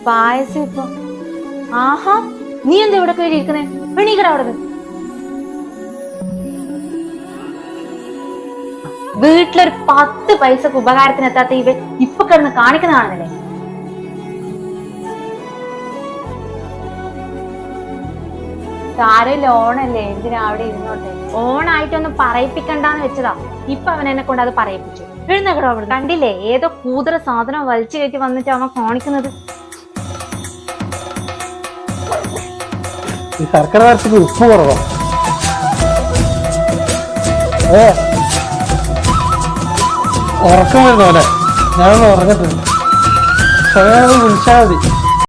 പായസം ഇപ്പൊ ആഹാ നീ എന്താ ഇവിടെ കയറി ഇരിക്കുന്നേ? എണീക്കട അവിടെ വീട്ടിലൊരു 10 പൈസക്ക് ഉപകാരത്തിനെത്താത്ത ഇവ ഇപ്പൊ കിടന്ന് കാണിക്കുന്നതാണല്ലേ. സാരമില്ല, ഓണല്ലേ, എന്തിനാ അവിടെ ഇരുന്നോട്ടെ. ഓണായിട്ടൊന്നും പറയിപ്പിക്കണ്ടെന്ന് വെച്ചതാ. ഇപ്പൊ അവൻ എന്നെ കൊണ്ട് അത് പറയിപ്പിച്ചു. എഴുന്നേക്കടോ അവിടെ. കണ്ടില്ലേ, ഏതോ കൂതറ സാധനം വലിച്ചു കയറ്റി വന്നിട്ട് അവൻ കാണിക്കുന്നത്. ഈ ശർക്കര വരച്ചിട്ട് ഉപ്പ് കുറവാ. ഉറക്കം വരുന്നോലെ ഞാനൊന്ന് ഉറങ്ങട്ടെ. സ്വയം വിളിച്ചാൽ മതി.